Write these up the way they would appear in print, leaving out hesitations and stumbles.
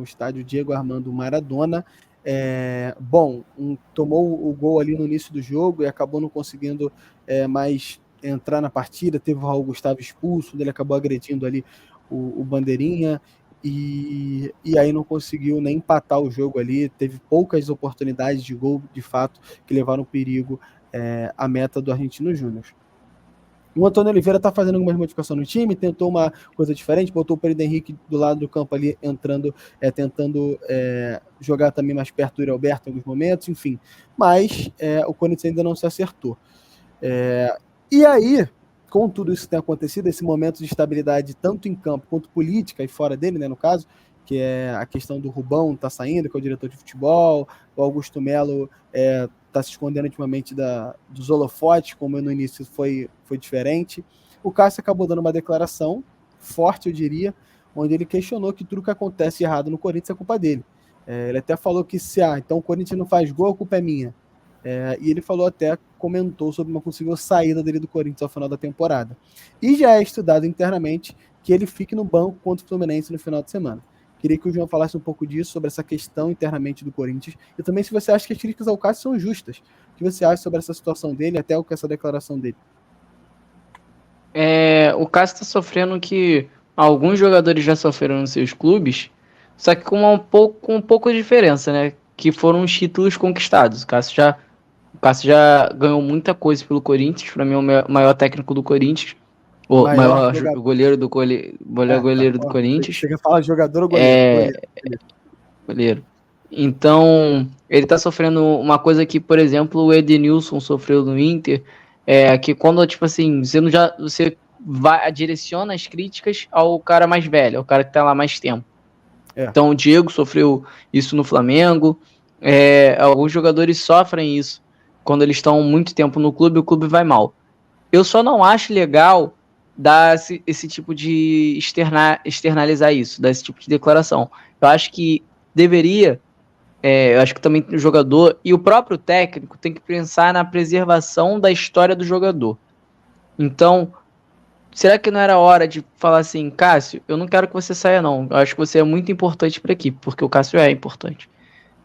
estádio Diego Armando Maradona. Tomou o gol ali no início do jogo e acabou não conseguindo mais entrar na partida. Teve o Raul Gustavo expulso, ele acabou agredindo ali o Bandeirinha e aí não conseguiu nem empatar o jogo ali. Teve poucas oportunidades de gol, de fato, que levaram perigo à meta do Argentino Júnior. O Antônio Oliveira está fazendo algumas modificações no time, tentou uma coisa diferente, botou o Pedro Henrique do lado do campo ali, entrando, tentando jogar também mais perto do Yuri Alberto em alguns momentos, enfim. Mas o Corinthians ainda não se acertou. E aí, com tudo isso que tem acontecido, esse momento de estabilidade tanto em campo quanto política e fora dele, né, no caso, que é a questão do Rubão tá saindo, que é o diretor de futebol, o Augusto Melo está se escondendo ultimamente dos holofotes, como no início foi diferente. O Cássio acabou dando uma declaração forte, eu diria, onde ele questionou que tudo que acontece errado no Corinthians é culpa dele. Ele até falou que então o Corinthians não faz gol, a culpa é minha. E ele comentou sobre uma possível saída dele do Corinthians ao final da temporada. E já é estudado internamente que ele fique no banco contra o Fluminense no final de semana. Queria que o João falasse um pouco disso, sobre essa questão internamente do Corinthians, e também se você acha que as críticas ao Cássio são justas. O que você acha sobre essa situação dele, até com essa declaração dele? O Cássio está sofrendo que alguns jogadores já sofreram nos seus clubes, só que com um pouco de diferença, né? Que foram os títulos conquistados. O Cássio já ganhou muita coisa pelo Corinthians, para mim é o maior técnico do Corinthians, o maior goleiro do Corinthians. Você quer falar de jogador ou goleiro? Goleiro. Então, ele tá sofrendo uma coisa que, por exemplo, o Edenilson sofreu no Inter, que quando, tipo assim, você direciona as críticas ao cara mais velho, ao cara que tá lá mais tempo. Então, o Diego sofreu isso no Flamengo, alguns jogadores sofrem isso quando eles estão muito tempo no clube, o clube vai mal. Eu só não acho legal dar esse tipo de externalizar isso, dar esse tipo de declaração. Eu acho que deveria, eu acho que também o jogador e o próprio técnico tem que pensar na preservação da história do jogador. Então, será que não era hora de falar assim, Cássio, eu não quero que você saia não, eu acho que você é muito importante para a equipe, porque o Cássio é importante.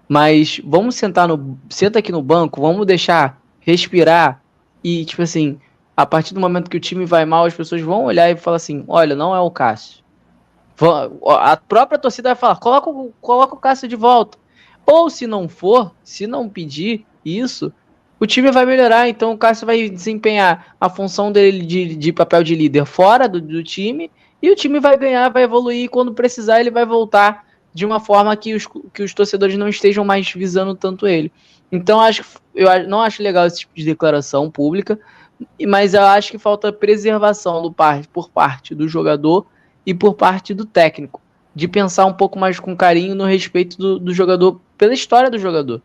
Mas vamos senta aqui no banco, vamos deixar respirar e, tipo assim, a partir do momento que o time vai mal, as pessoas vão olhar e falar assim, olha, não é o Cássio. A própria torcida vai falar, coloca o Cássio de volta. Ou se não for, se não pedir isso, o time vai melhorar. Então o Cássio vai desempenhar a função dele de papel de líder fora do time e o time vai ganhar, vai evoluir. E quando precisar, ele vai voltar de uma forma que os torcedores não estejam mais visando tanto ele. Então eu não acho legal esse tipo de declaração pública, mas eu acho que falta preservação por parte do jogador e por parte do técnico, de pensar um pouco mais com carinho no respeito do jogador, pela história do jogador.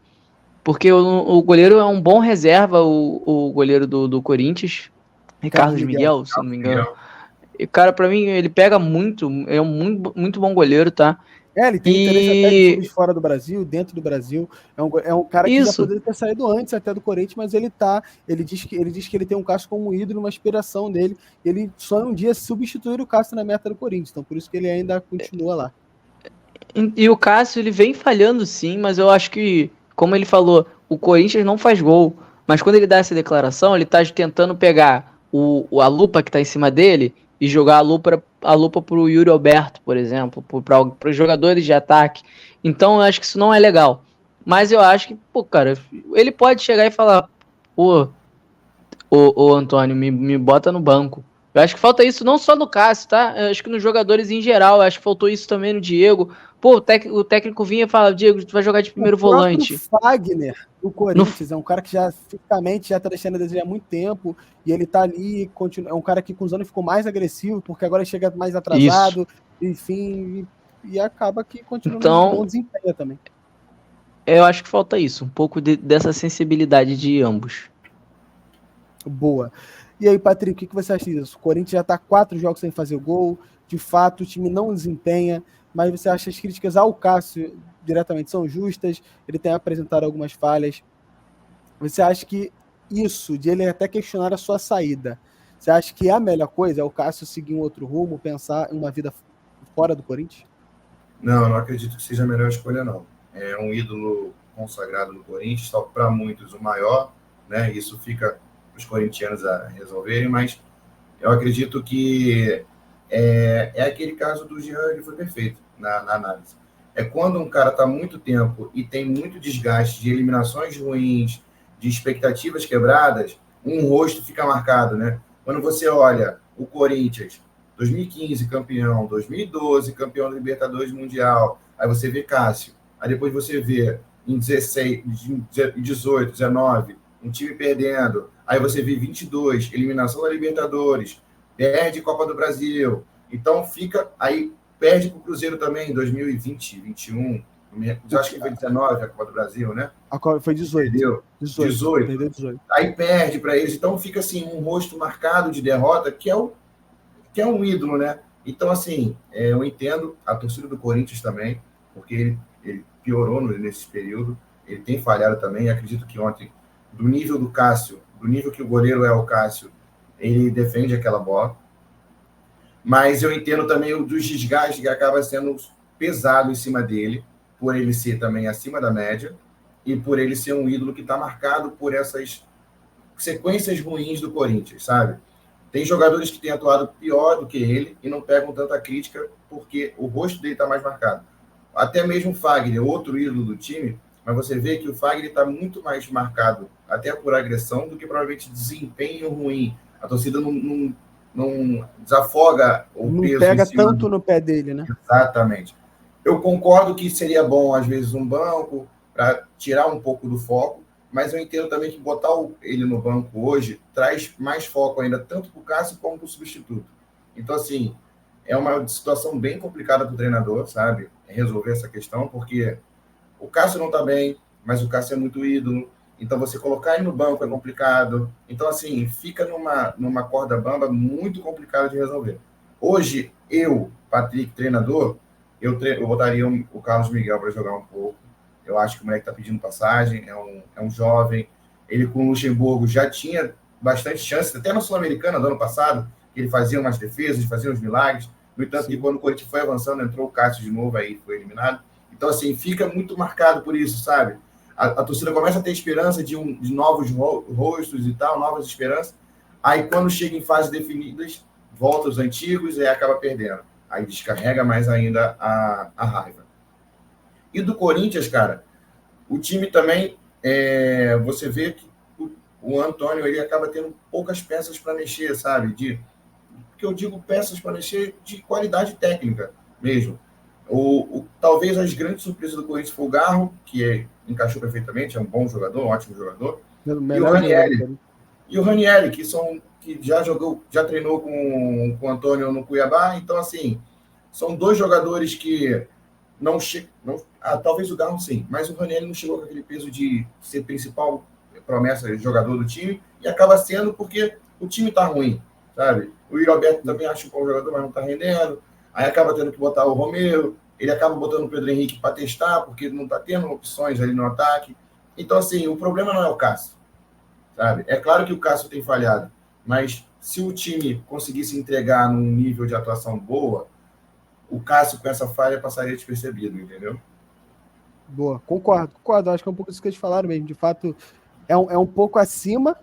Porque o goleiro é um bom reserva, o goleiro do Corinthians, Carlos Miguel, se não me engano. E, cara, pra mim, ele pega muito, é um muito bom goleiro, tá? Ele tem interesse até de clubes fora do Brasil, dentro do Brasil. É um cara que já poderia ter saído antes até do Corinthians, mas ele diz que ele tem um Cássio como um ídolo, uma inspiração dele. Ele sonha um dia substituir o Cássio na meta do Corinthians, então por isso que ele ainda continua lá. E o Cássio, ele vem falhando sim, mas eu acho que, como ele falou, o Corinthians não faz gol. Mas quando ele dá essa declaração, ele tá tentando pegar a lupa que tá em cima dele e jogar a lupa pro Yuri Alberto, por exemplo, para os jogadores de ataque. Então eu acho que isso não é legal. Mas eu acho que, pô, cara, ele pode chegar e falar, pô, ô Antônio, me bota no banco. Eu acho que falta isso não só no Cássio, tá? Eu acho que nos jogadores em geral. Eu acho que faltou isso também no Diego. Pô, o técnico vinha e fala, Diego, tu vai jogar de primeiro volante. O Fagner, do Corinthians, é um cara que já fisicamente já tá deixando a desejar há muito tempo, e ele tá ali, é um cara que com os anos ficou mais agressivo, porque agora chega mais atrasado, enfim, e acaba que continua no bom desempenho também. Eu acho que falta isso, um pouco dessa sensibilidade de ambos. Boa. E aí, Patrick, o que você acha disso? O Corinthians já está 4 jogos sem fazer gol, de fato o time não desempenha, mas você acha que as críticas ao Cássio diretamente são justas? Ele tem apresentado algumas falhas. Você acha que isso, de ele até questionar a sua saída, você acha que é a melhor coisa? É o Cássio seguir um outro rumo, pensar em uma vida fora do Corinthians? Não, eu não acredito que seja a melhor escolha, não. É um ídolo consagrado no Corinthians, só para muitos o maior, né? Isso fica para os corintianos a resolverem, mas eu acredito que é aquele caso do Jean, ele foi perfeito na análise. É quando um cara está muito tempo e tem muito desgaste de eliminações ruins, de expectativas quebradas, um rosto fica marcado, né? Quando você olha o Corinthians, 2015 campeão, 2012 campeão da Libertadores Mundial, aí você vê Cássio, aí depois você vê em 16, 18, 19, um time perdendo, aí você vê 22, eliminação da Libertadores, perde Copa do Brasil, então fica aí, perde para o Cruzeiro também em 2020, 21, acho que foi 19 a Copa do Brasil, né? Foi 18. Perdeu 18. Perdeu 18. Aí perde para eles, então fica assim um rosto marcado de derrota, que é um ídolo, né? Então, assim, eu entendo a torcida do Corinthians também, porque ele piorou nesse período, ele tem falhado também, acredito que ontem, do nível do Cássio, do nível que o goleiro é o Cássio, ele defende aquela bola, mas eu entendo também o dos desgastes que acaba sendo pesado em cima dele, por ele ser também acima da média, e por ele ser um ídolo que está marcado por essas sequências ruins do Corinthians, sabe? Tem jogadores que têm atuado pior do que ele e não pegam tanta crítica porque o rosto dele está mais marcado. Até mesmo o Fagner, outro ídolo do time, mas você vê que o Fagner está muito mais marcado até por agressão do que provavelmente desempenho ruim. A torcida não desafoga o não peso. Não pega tanto no pé dele, né? Exatamente. Eu concordo que seria bom, às vezes, um banco para tirar um pouco do foco, mas eu entendo também que botar ele no banco hoje traz mais foco ainda, tanto para o Cássio como para o substituto. Então, assim, é uma situação bem complicada para o treinador, sabe? Resolver essa questão, porque o Cássio não está bem, mas o Cássio é muito ídolo, então você colocar ele no banco é complicado. Então, assim, fica numa corda bamba muito complicada de resolver. Hoje, eu, Patrick, treinador, eu botaria o Carlos Miguel para jogar um pouco. Eu acho que o moleque está pedindo passagem, é um jovem. Ele com o Luxemburgo já tinha bastante chance, até na Sul-Americana do ano passado, que ele fazia umas defesas, fazia uns milagres. No entanto, que quando o Corinthians foi avançando, entrou o Cássio de novo, aí foi eliminado. Então, assim, fica muito marcado por isso, sabe? A torcida começa a ter esperança de novos rostos e tal, novas esperanças. Aí, quando chega em fases definidas, volta os antigos e acaba perdendo. Aí descarrega mais ainda a raiva. E do Corinthians, cara, o time também, você vê que o Antônio ele acaba tendo poucas peças para mexer, sabe? Porque eu digo peças para mexer de qualidade técnica mesmo. Talvez as grandes surpresas do Corinthians foi o Garro, que encaixou perfeitamente, é um bom jogador, um ótimo jogador. E o Ranieri. E o Ranieri, que já treinou com o Antônio no Cuiabá. Então, assim, são dois jogadores que não chegam. Talvez o Garro sim, mas o Ranieri não chegou com aquele peso de ser principal promessa de jogador do time, e acaba sendo porque o time está ruim, sabe? O Yuri Alberto também acha um bom jogador, mas não está rendendo. Aí acaba tendo que botar o Romero, ele acaba botando o Pedro Henrique para testar, porque não está tendo opções ali no ataque. Então, assim, o problema não é o Cássio, sabe? É claro que o Cássio tem falhado, mas se o time conseguisse entregar num nível de atuação boa, o Cássio com essa falha passaria despercebido, entendeu? Boa, concordo. Acho que é um pouco isso que eles falaram mesmo. De fato, é um pouco acima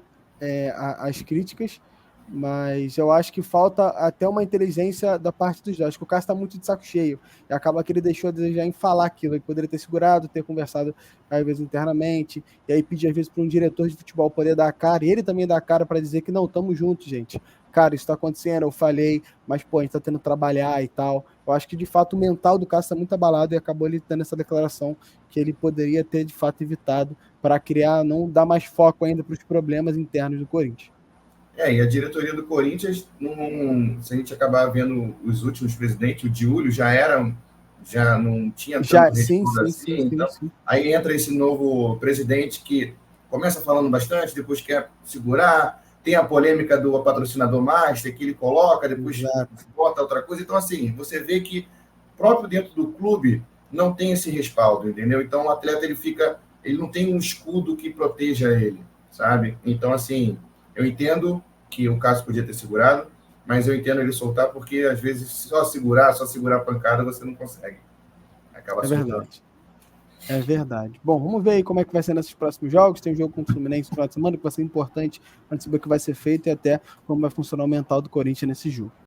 as críticas, mas eu acho que falta até uma inteligência da parte dos dois. Acho que o Cássio está muito de saco cheio e acaba que ele deixou a desejar em falar aquilo. Ele poderia ter segurado, ter conversado às vezes internamente, e aí pedir às vezes para um diretor de futebol poder dar a cara, e ele também dar a cara para dizer que não, estamos juntos, gente. Cara, isso está acontecendo, eu falhei, mas pô, a gente está tendo que trabalhar e tal. Eu acho que de fato o mental do Cássio está muito abalado e acabou ele tendo essa declaração que ele poderia ter de fato evitado para criar, não dar mais foco ainda para os problemas internos do Corinthians. E a diretoria do Corinthians, se a gente acabar vendo os últimos presidentes, o Diúlio já não tinha tanto respaldo assim, então aí entra esse novo presidente que começa falando bastante, depois quer segurar, tem a polêmica do patrocinador master que ele coloca, depois bota outra coisa, então assim, você vê que próprio dentro do clube não tem esse respaldo, entendeu? Então o atleta ele não tem um escudo que proteja ele, sabe? Então assim, eu entendo que o Cássio podia ter segurado, mas eu entendo ele soltar porque às vezes só segurar a pancada você não consegue. acaba É surtando. verdade. É verdade. Bom, vamos ver aí como é que vai ser nesses próximos jogos. Tem um jogo contra o Fluminense no final de semana que vai ser importante para saber o que vai ser feito e até como vai funcionar o mental do Corinthians nesse jogo.